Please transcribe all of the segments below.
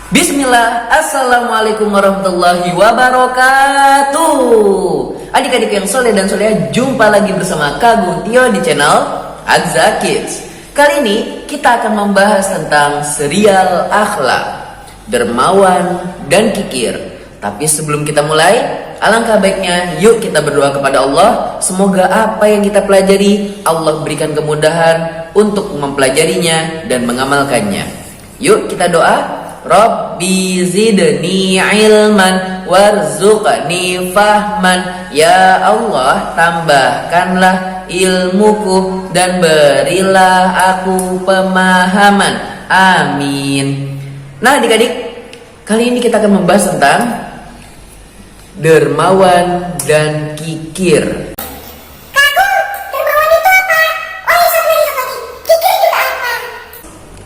Bismillah, Assalamualaikum warahmatullahi wabarakatuh. Adik-adik yang soleh dan soleha, jumpa lagi bersama Kak Tio di channel Azza Kids. Kali ini kita akan membahas tentang serial akhlak, dermawan dan kikir. Tapi sebelum kita mulai, alangkah baiknya yuk kita berdoa kepada Allah. Semoga apa yang kita pelajari Allah berikan kemudahan untuk mempelajarinya dan mengamalkannya. Yuk kita doa. Rabbi zidni ilman warzuqni fahman. Ya Allah, tambahkanlah ilmuku dan berilah aku pemahaman. Amin. Nah adik-adik, kali ini kita akan membahas tentang dermawan dan kikir.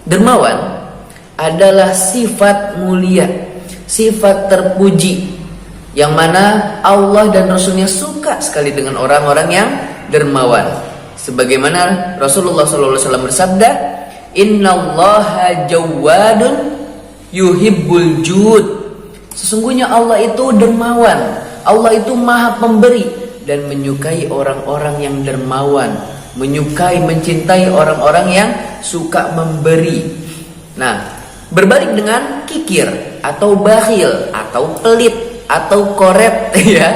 Dermawan adalah sifat mulia, sifat terpuji, yang mana Allah dan Rasulnya suka sekali dengan orang-orang yang dermawan. Sebagaimana Rasulullah SAW bersabda, Innallaha jawadun yuhibbul jud. Sesungguhnya Allah itu dermawan, Allah itu maha pemberi dan menyukai orang-orang yang dermawan, menyukai, mencintai orang-orang yang suka memberi. Nah, berbalik dengan kikir atau bakhil atau pelit atau koret ya.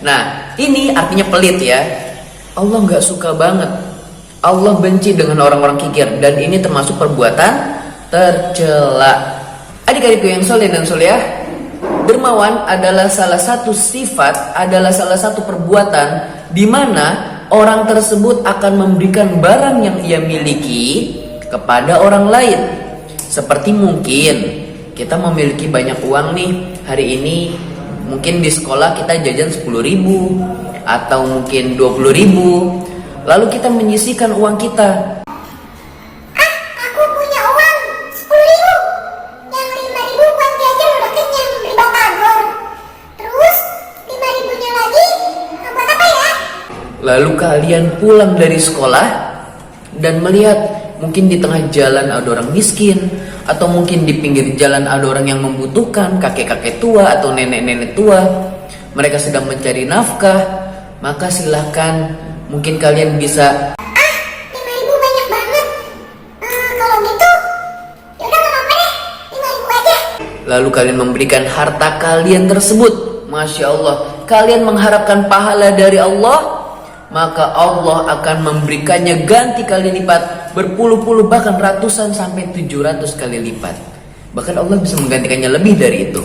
Nah, ini artinya pelit ya. Allah nggak suka banget. Allah benci dengan orang-orang kikir dan ini termasuk perbuatan tercela. Adik-adikku yang soleh dan solehah, dermawan adalah salah satu sifat, adalah salah satu perbuatan di mana orang tersebut akan memberikan barang yang ia miliki kepada orang lain. Seperti mungkin kita memiliki banyak uang nih, hari ini mungkin di sekolah kita jajan 10.000 atau mungkin 20.000, lalu kita menyisihkan uang kita. Aku punya uang 10.000, yang 5.000 buat jajan udah kenyang beli batagor. Terus 5.000-nya lagi buat apa ya? Lalu kalian pulang dari sekolah dan melihat mungkin di tengah jalan ada orang miskin, atau mungkin di pinggir jalan ada orang yang membutuhkan, kakek-kakek tua atau nenek-nenek tua. Mereka sedang mencari nafkah. Maka silahkan, mungkin kalian bisa 5.000 banyak banget. Kalau gitu yaudah gak apa-apa deh, 5.000 aja. lalu kalian memberikan harta kalian tersebut. Masya Allah, kalian mengharapkan pahala dari Allah, maka Allah akan memberikannya ganti kali lipat, berpuluh-puluh bahkan ratusan sampai 700 kali lipat. Bahkan Allah bisa menggantikannya lebih dari itu.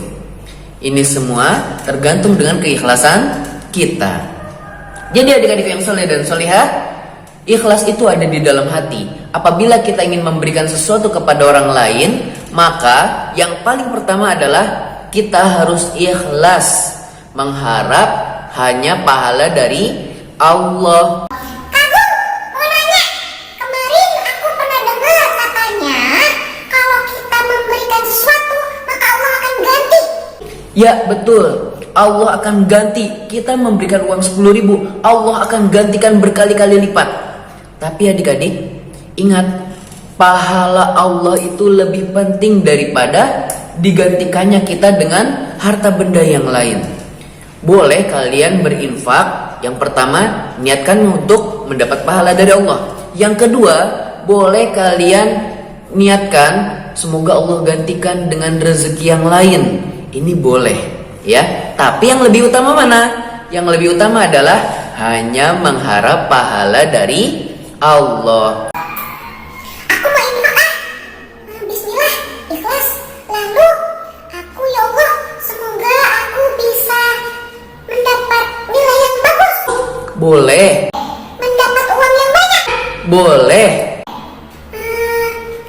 Ini semua tergantung dengan keikhlasan kita. Jadi adik-adik yang soleh dan solehah, ikhlas itu ada di dalam hati. Apabila kita ingin memberikan sesuatu kepada orang lain, maka yang paling pertama adalah kita harus ikhlas, mengharap hanya pahala dari Allah. Kagum, mau nanya. Kemarin aku pernah dengar katanya kalau kita memberikan sesuatu maka Allah akan ganti. Ya betul, Allah akan ganti. Kita memberikan uang 10.000, Allah akan gantikan berkali-kali lipat. Tapi adik-adik, ingat, pahala Allah itu lebih penting daripada digantikannya kita dengan harta benda yang lain. Boleh kalian berinfak. Yang pertama, niatkan untuk mendapat pahala dari Allah. Yang kedua, boleh kalian niatkan semoga Allah gantikan dengan rezeki yang lain. Ini boleh ya. Tapi yang lebih utama mana? Yang lebih utama adalah hanya mengharap pahala dari Allah. Aku mau infak. Bismillah, ikhlas. Lalu aku, ya Allah, semoga aku bisa mendapat nilai yang bagus. Boleh. Mendapat uang yang banyak. Boleh.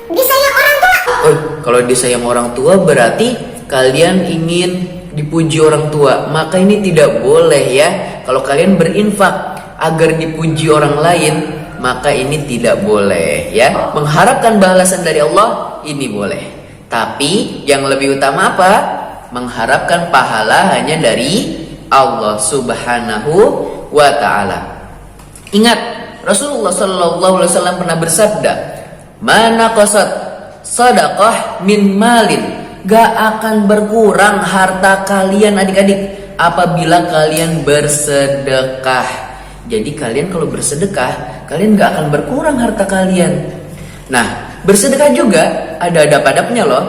Disayang orang tua. Oh, kalau disayang orang tua berarti kalian ingin dipuji orang tua, maka ini tidak boleh ya. Kalau kalian berinfak agar dipuji orang lain, maka ini tidak boleh ya. Mengharapkan balasan dari Allah ini boleh. Tapi yang lebih utama apa? Mengharapkan pahala hanya dari Allah Subhanahu wa ta'ala. Ingat, Rasulullah SAW pernah bersabda, "Mana qasad sadaqah min malin gak akan berkurang harta kalian adik-adik apabila kalian bersedekah. Jadi kalian kalau bersedekah, kalian gak akan berkurang harta kalian. Nah, bersedekah juga ada adab-adabnya loh.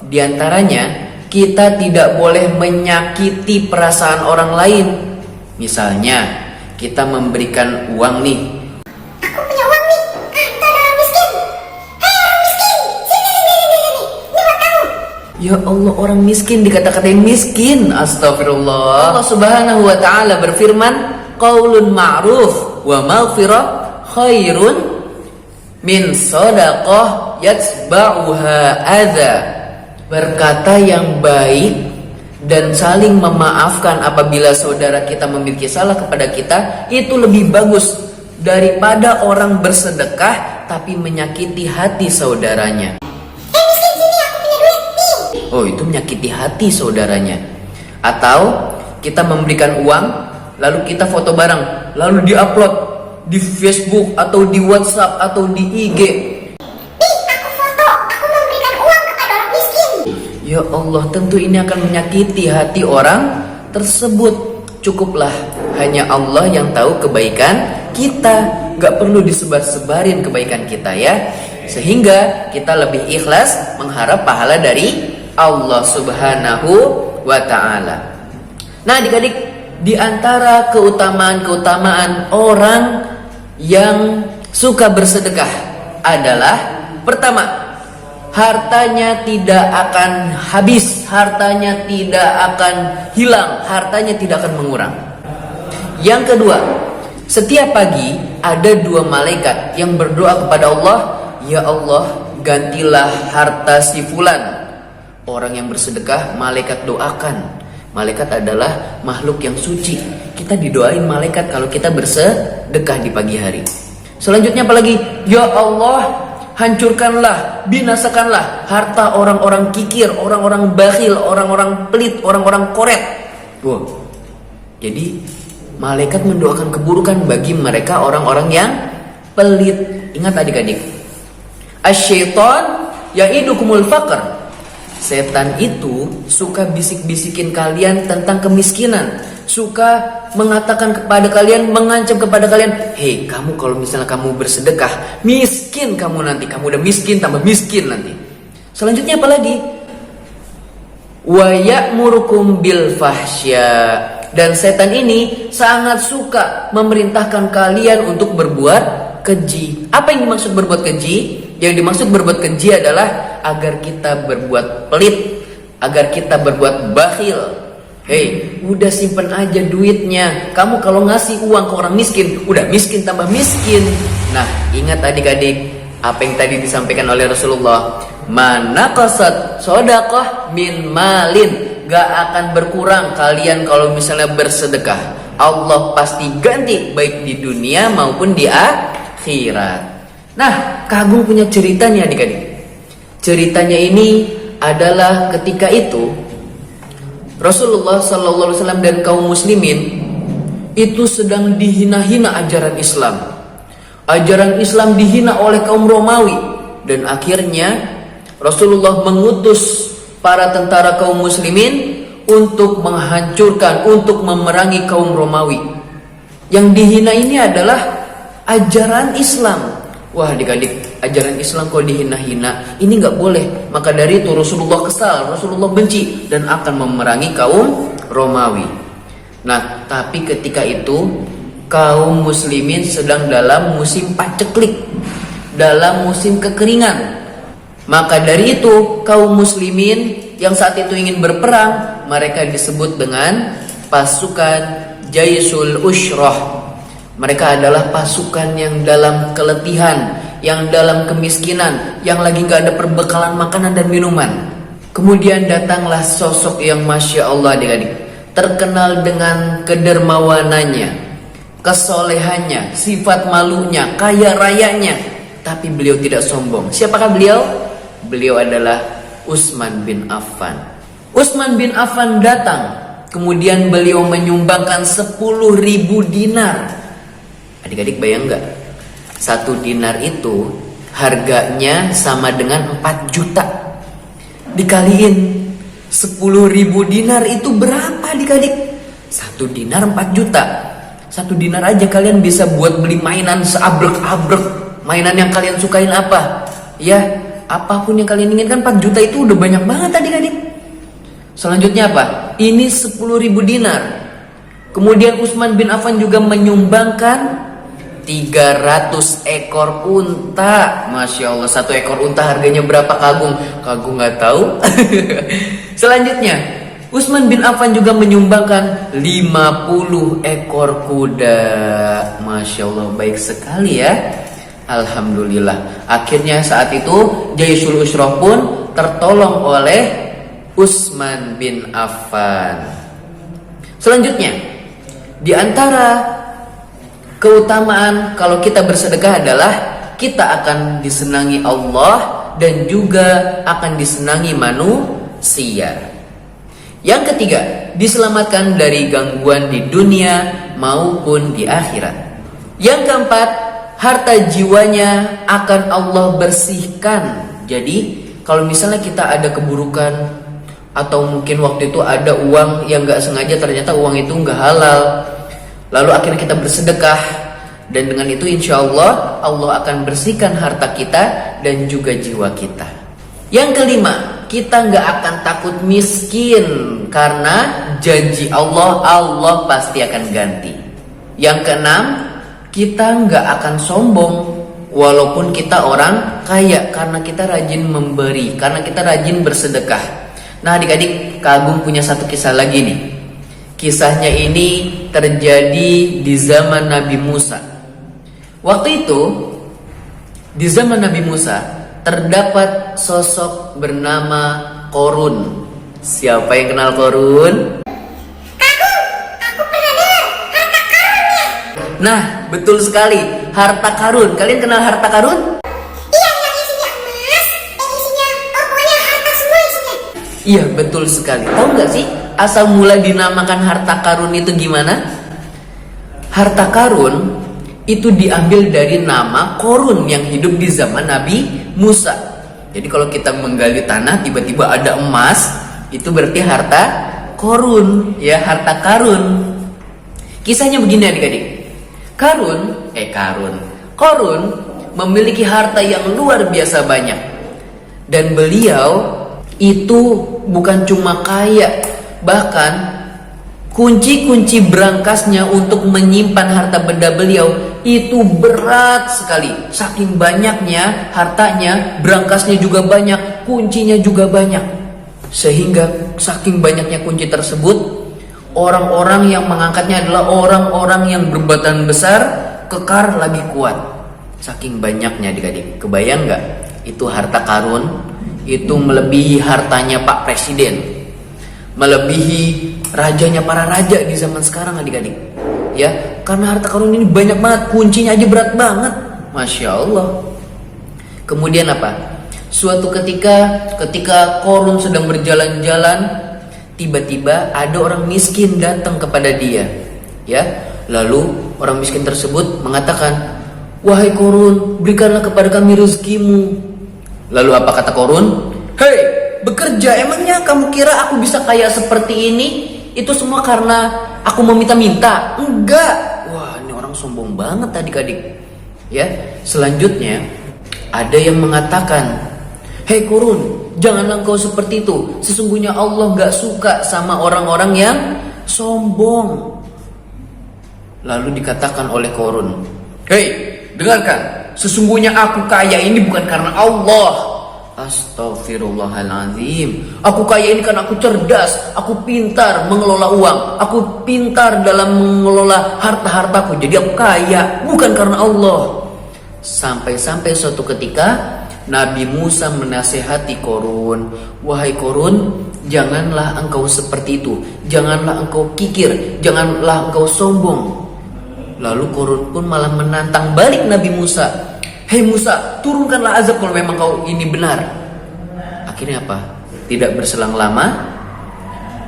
Di antaranya, kita tidak boleh menyakiti perasaan orang lain. Misalnya, kita memberikan uang nih. Aku punya uang nih, kata orang miskin. Hei orang miskin, sini. Ini buat kamu. Ya Allah, orang miskin dikata-katain miskin. Astagfirullah. Allah Subhanahu wa taala berfirman, qaulun ma'ruf wa maghfirah khairun min shadaqah yatba'uha adza. Berkata yang baik dan saling memaafkan apabila saudara kita memiliki salah kepada kita itu lebih bagus daripada orang bersedekah tapi menyakiti hati saudaranya. Miskin sini, aku punya duit nih. Oh, itu menyakiti hati saudaranya. Atau kita memberikan uang lalu kita foto bareng lalu diupload di Facebook atau di WhatsApp atau di IG. Ya Allah, tentu ini akan menyakiti hati orang tersebut. Cukuplah hanya Allah yang tahu kebaikan kita. Gak perlu disebar-sebarin kebaikan kita ya. Sehingga kita lebih ikhlas mengharap pahala dari Allah Subhanahu wa ta'ala. Nah adik-adik, di antara keutamaan-keutamaan orang yang suka bersedekah adalah pertama, hartanya tidak akan habis, hartanya tidak akan hilang, hartanya tidak akan mengurang. Yang kedua, setiap pagi ada 2 malaikat yang berdoa kepada Allah, ya Allah, gantilah harta si fulan. Orang yang bersedekah, malaikat doakan. Malaikat adalah makhluk yang suci. Kita didoain malaikat kalau kita bersedekah di pagi hari. Selanjutnya apalagi? Ya Allah, hancurkanlah, binasakanlah harta orang-orang kikir, orang-orang bakhil, orang-orang pelit, orang-orang koret. Wow. Jadi malaikat mendoakan keburukan bagi mereka orang-orang yang pelit. Ingat adik-adik, asyaiton ya'idukumul faqr. Setan itu suka bisik-bisikin kalian tentang kemiskinan, suka mengatakan kepada kalian, mengancam kepada kalian, hei kamu kalau misalnya kamu bersedekah, miskin kamu nanti, kamu udah miskin tambah miskin nanti. Selanjutnya apa lagi? Wa ya'murukum bil fahsya. Dan setan ini sangat suka memerintahkan kalian untuk berbuat keji. Apa yang dimaksud berbuat keji? Yang dimaksud berbuat keji adalah agar kita berbuat pelit, agar kita berbuat bakhil. Hei, udah simpen aja duitnya. Kamu kalau ngasih uang ke orang miskin, udah miskin tambah miskin. Nah, ingat adik-adik, apa yang tadi disampaikan oleh Rasulullah, manaqasat shadaqah min malin. Gak akan berkurang kalian kalau misalnya bersedekah. Allah pasti ganti baik di dunia maupun di akhirat. Nah, Kak Agung punya cerita nih adik-adik. Ceritanya ini adalah ketika itu Rasulullah SAW dan kaum muslimin itu sedang dihina-hina ajaran Islam. Ajaran Islam dihina oleh kaum Romawi. Dan akhirnya Rasulullah mengutus para tentara kaum muslimin untuk menghancurkan, untuk memerangi kaum Romawi. Yang dihina ini adalah ajaran Islam. Wah adik-adik, ajaran Islam kok dihina-hina, ini gak boleh. Maka dari itu Rasulullah kesal, Rasulullah benci dan akan memerangi kaum Romawi. Nah, tapi ketika itu kaum muslimin sedang dalam musim paceklik, dalam musim kekeringan. Maka dari itu kaum muslimin yang saat itu ingin berperang, mereka disebut dengan pasukan Jaisul Ushrah. Mereka adalah pasukan yang dalam keletihan, yang dalam kemiskinan, yang lagi gak ada perbekalan makanan dan minuman. Kemudian datanglah sosok yang Masya Allah adik-adik, terkenal dengan kedermawanannya, kesolehannya, sifat malunya, kaya rayanya. Tapi beliau tidak sombong. Siapakah beliau? Beliau adalah Utsman bin Affan. Utsman bin Affan datang, kemudian beliau menyumbangkan 10.000 dinar. Adik-adik bayang gak? 1 dinar itu harganya sama dengan 4 juta. Dikaliin 10.000 dinar itu berapa adik-adik? 1 dinar 4 juta. 1 dinar aja kalian bisa buat beli mainan seabrek-abrek. Mainan yang kalian sukain apa? Ya, apapun yang kalian inginkan. 4 juta itu udah banyak banget adik-adik. Selanjutnya apa? Ini 10.000 dinar. Kemudian Utsman bin Affan juga menyumbangkan 300 ekor unta. Masya Allah, 1 ekor unta harganya berapa Kagum? Kagum nggak tahu. Selanjutnya Utsman bin Affan juga menyumbangkan 50 ekor kuda. Masya Allah, baik sekali ya. Alhamdulillah. Akhirnya saat itu Jaisul Usroh pun tertolong oleh Utsman bin Affan. Selanjutnya, di antara keutamaan kalau kita bersedekah adalah kita akan disenangi Allah dan juga akan disenangi manusia. Yang ketiga, diselamatkan dari gangguan di dunia maupun di akhirat. Yang keempat, harta jiwanya akan Allah bersihkan. Jadi kalau misalnya kita ada keburukan atau mungkin waktu itu ada uang yang gak sengaja ternyata uang itu gak halal, lalu akhirnya kita bersedekah, dan dengan itu insya Allah Allah akan bersihkan harta kita dan juga jiwa kita. Yang kelima, kita nggak akan takut miskin karena janji Allah, Allah pasti akan ganti. Yang keenam, kita nggak akan sombong walaupun kita orang kaya karena kita rajin memberi, karena kita rajin bersedekah. Nah adik-adik, Kagum punya satu kisah lagi nih. Kisahnya ini terjadi di zaman Nabi Musa. Waktu itu di zaman Nabi Musa terdapat sosok bernama Qorun. Siapa yang kenal Qorun? Aku pernah dengar harta karunnya. Nah, betul sekali, harta karun. Kalian kenal harta karun? Iya, yang isinya emas, yang isinya pokoknya harta semua isinya. Iya, betul sekali. Tahu nggak sih asal mula dinamakan harta karun itu gimana? Harta karun itu diambil dari nama Qorun yang hidup di zaman Nabi Musa. Jadi kalau kita menggali tanah tiba-tiba ada emas, itu berarti harta Qorun, ya, harta karun. Kisahnya begini adik-adik. Qorun memiliki harta yang luar biasa banyak. Dan beliau itu bukan cuma kaya, bahkan kunci-kunci berangkasnya untuk menyimpan harta benda beliau itu berat sekali. Saking banyaknya hartanya, berangkasnya juga banyak, kuncinya juga banyak. Sehingga saking banyaknya kunci tersebut, orang-orang yang mengangkatnya adalah orang-orang yang berbadan besar, kekar lagi kuat. Saking banyaknya adik-adik. Kebayang nggak? Itu harta karun, itu melebihi hartanya Pak Presiden, melebihi rajanya para raja di zaman sekarang adik-adik. Ya, karena harta karun ini banyak banget, kuncinya aja berat banget. Masya Allah. Kemudian apa? Suatu ketika Qorun sedang berjalan-jalan, tiba-tiba ada orang miskin datang kepada dia. Ya, lalu orang miskin tersebut mengatakan, "Wahai Qorun, berikanlah kepada kami rezekimu." Lalu apa kata Qorun? "Hei, bekerja, emangnya kamu kira aku bisa kaya seperti ini? Itu semua karena aku meminta-minta." Enggak. Wah, ini orang sombong banget adik-adik. Ya, selanjutnya ada yang mengatakan, "Hei Qorun, janganlah engkau seperti itu. Sesungguhnya Allah gak suka sama orang-orang yang sombong." Lalu dikatakan oleh Qorun, "Hei, dengarkan. Sesungguhnya aku kaya ini bukan karena Allah." Astaghfirullahaladzim. Aku kaya ini karena aku cerdas, aku pintar mengelola uang, aku pintar dalam mengelola harta-hartaku. Jadi aku kaya, bukan karena Allah. Sampai-sampai suatu ketika Nabi Musa menasehati Qorun, "Wahai Qorun, janganlah engkau seperti itu. Janganlah engkau kikir, janganlah engkau sombong." Lalu Qorun pun malah menantang balik Nabi Musa. "Hei Musa, turunkanlah azab kalau memang kau ini benar." Akhirnya apa? Tidak berselang lama,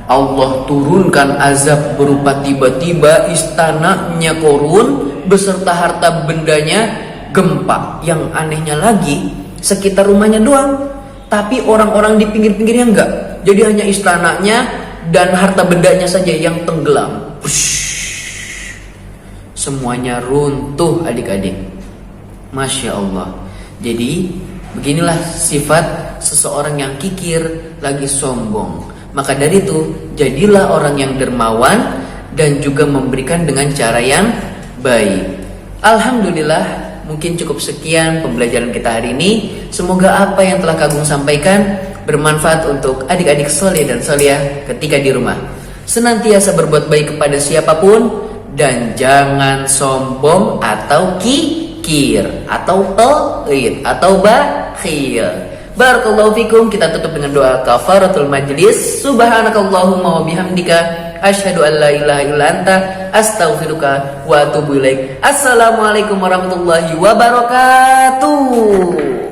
Allah turunkan azab berupa tiba-tiba istananya Qorun beserta harta bendanya gempa. Yang anehnya lagi, sekitar rumahnya doang, Tapi orang-orang di pinggir-pinggirnya enggak. Jadi hanya istananya dan harta bendanya saja yang tenggelam. Semuanya runtuh adik-adik. Masya Allah. Jadi beginilah sifat seseorang yang kikir lagi sombong. Maka dari itu jadilah orang yang dermawan dan juga memberikan dengan cara yang baik. Alhamdulillah, mungkin cukup sekian pembelajaran kita hari ini. Semoga apa yang telah Kak Agung sampaikan bermanfaat untuk adik-adik soleh dan solehah ketika di rumah. Senantiasa berbuat baik kepada siapapun dan jangan sombong atau kikir atau pelit atau bakhil. Barakallahu fikum. Kita tutup dengan doa kafaratul majlis. Subhanakallahumma wa bihamdika asyhadu an la ilaha illa anta astaghfiruka wa atubu ilaik. Assalamualaikum warahmatullahi wabarakatuh.